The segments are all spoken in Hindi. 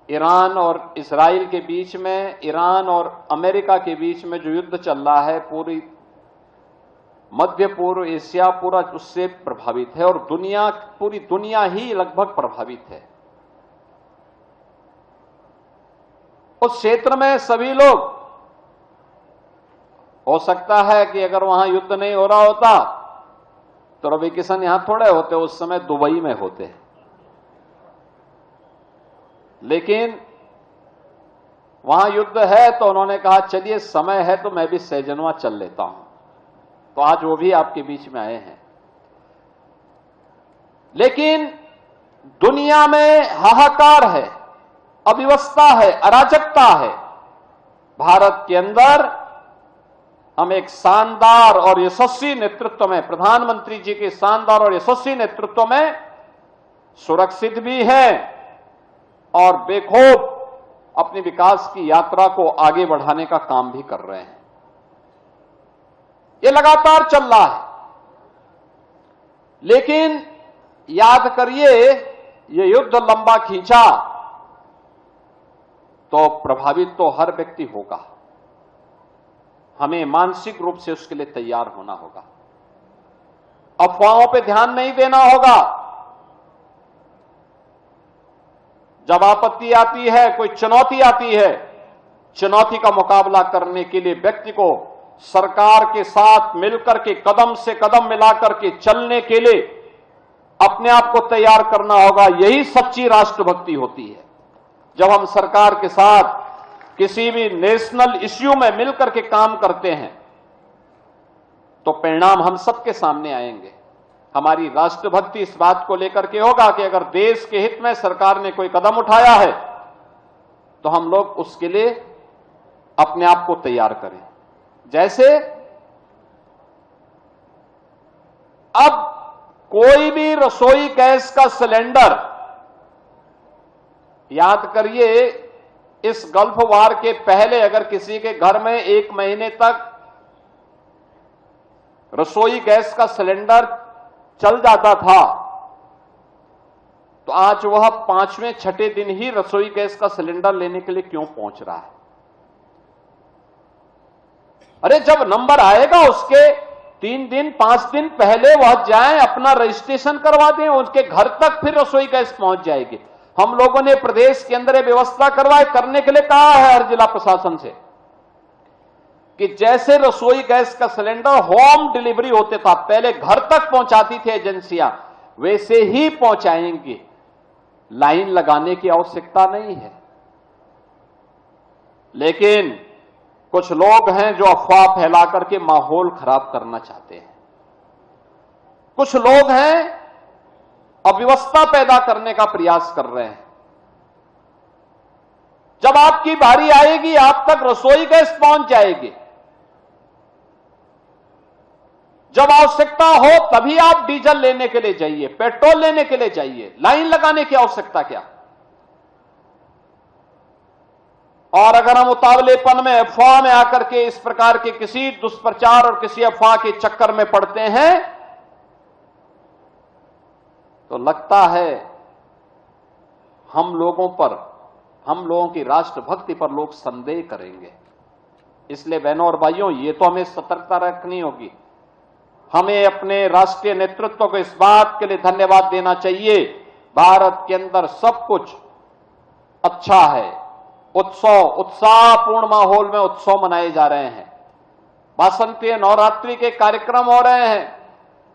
ईरान और इजराइल के बीच में, ईरान और अमेरिका के बीच में जो युद्ध चल रहा है, पूरी मध्य पूर्व एशिया पूरा उससे प्रभावित है और पूरी दुनिया ही लगभग प्रभावित है। उस क्षेत्र में सभी लोग, हो सकता है कि अगर वहां युद्ध नहीं हो रहा होता तो रवि किशन यहां थोड़े होते, उस समय दुबई में होते। लेकिन वहां युद्ध है तो उन्होंने कहा चलिए समय है तो मैं भी सहजनवा चल लेता हूं, तो आज वो भी आपके बीच में आए हैं। लेकिन दुनिया में हाहाकार है, अव्यवस्था है, अराजकता है। भारत के अंदर हम एक शानदार और यशस्वी नेतृत्व में, प्रधानमंत्री जी के शानदार और यशस्वी नेतृत्व में सुरक्षित भी हैं और बेखौफ अपनी विकास की यात्रा को आगे बढ़ाने का काम भी कर रहे हैं। ये लगातार चल रहा है। लेकिन याद करिए, ये युद्ध लंबा खींचा तो प्रभावित तो हर व्यक्ति होगा। हमें मानसिक रूप से उसके लिए तैयार होना होगा। अफवाहों पे ध्यान नहीं देना होगा। जब आपत्ति आती है, कोई चुनौती आती है, चुनौती का मुकाबला करने के लिए व्यक्ति को सरकार के साथ मिलकर के, कदम से कदम मिलाकर के चलने के लिए अपने आप को तैयार करना होगा। यही सच्ची राष्ट्रभक्ति होती है। जब हम सरकार के साथ किसी भी नेशनल इश्यू में मिलकर के काम करते हैं तो परिणाम हम सबके सामने आएंगे। हमारी राष्ट्रभक्ति इस बात को लेकर के होगा कि अगर देश के हित में सरकार ने कोई कदम उठाया है तो हम लोग उसके लिए अपने आप को तैयार करें। जैसे अब कोई भी रसोई गैस का सिलेंडर, याद करिए, इस गल्फ वार के पहले अगर किसी के घर में 1 महीने तक रसोई गैस का सिलेंडर चल जाता था तो आज वह 5वें 6ठे दिन ही रसोई गैस का सिलेंडर लेने के लिए क्यों पहुंच रहा है? अरे जब नंबर आएगा उसके 3 दिन 5 दिन पहले वह जाएं, अपना रजिस्ट्रेशन करवा दें, उनके घर तक फिर रसोई गैस पहुंच जाएगी। हम लोगों ने प्रदेश के अंदर व्यवस्था करने के लिए कहा है हर जिला प्रशासन से कि जैसे रसोई गैस का सिलेंडर होम डिलीवरी होते था, पहले घर तक पहुंचाती थी एजेंसियां, वैसे ही पहुंचाएंगे। लाइन लगाने की आवश्यकता नहीं है। लेकिन कुछ लोग हैं जो अफवाह फैला करके माहौल खराब करना चाहते हैं। कुछ लोग हैं अव्यवस्था पैदा करने का प्रयास कर रहे हैं। जब आपकी बारी आएगी आप तक रसोई गैस पहुंच जाएगी। जब आवश्यकता हो तभी आप डीजल लेने के लिए जाइए, पेट्रोल लेने के लिए जाइए। लाइन लगाने की आवश्यकता क्या? और अगर हम उतावलेपन में, अफवाह में आकर के इस प्रकार के किसी दुष्प्रचार और किसी अफवाह के चक्कर में पड़ते हैं तो लगता है हम लोगों की राष्ट्रभक्ति पर लोग संदेह करेंगे। इसलिए बहनों और भाइयों, ये तो हमें सतर्कता रखनी होगी। हमें अपने राष्ट्रीय नेतृत्व को इस बात के लिए धन्यवाद देना चाहिए। भारत के अंदर सब कुछ अच्छा है। उत्साहपूर्ण माहौल में उत्सव मनाए जा रहे हैं। वासंतीय नवरात्रि के कार्यक्रम हो रहे हैं।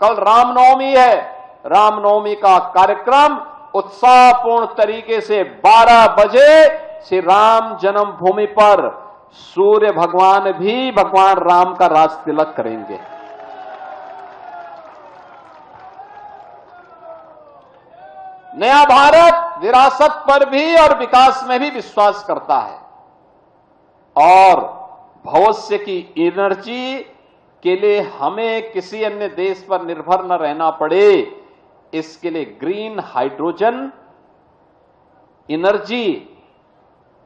कल रामनवमी है। रामनवमी का कार्यक्रम उत्साहपूर्ण तरीके से 12 बजे श्री राम जन्मभूमि पर सूर्य भगवान भी भगवान राम का राज तिलक करेंगे। नया भारत विरासत पर भी और विकास में भी विश्वास करता है और भविष्य की एनर्जी के लिए हमें किसी अन्य देश पर निर्भर न रहना पड़े, इसके लिए ग्रीन हाइड्रोजन एनर्जी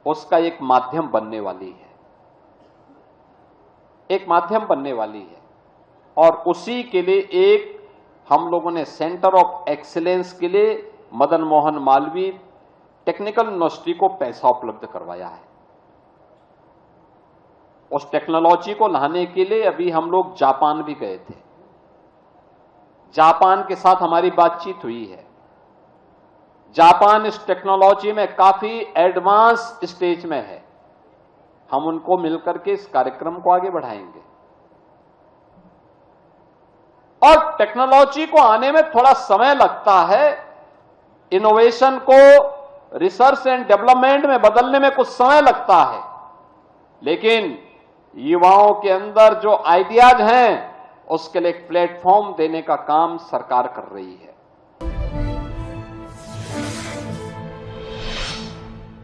उसका एक माध्यम बनने वाली है। और उसी के लिए एक हम लोगों ने सेंटर ऑफ एक्सीलेंस के लिए मदन मोहन मालवीय टेक्निकल यूनिवर्सिटी को पैसा उपलब्ध करवाया है। उस टेक्नोलॉजी को लाने के लिए अभी हम लोग जापान भी गए थे। जापान के साथ हमारी बातचीत हुई है। जापान इस टेक्नोलॉजी में काफी एडवांस स्टेज में है। हम उनको मिलकर के इस कार्यक्रम को आगे बढ़ाएंगे। और टेक्नोलॉजी को आने में थोड़ा समय लगता है, इनोवेशन को रिसर्च एंड डेवलपमेंट में बदलने में कुछ समय लगता है, लेकिन युवाओं के अंदर जो आइडियाज हैं उसके लिए एक प्लेटफॉर्म देने का काम सरकार कर रही है।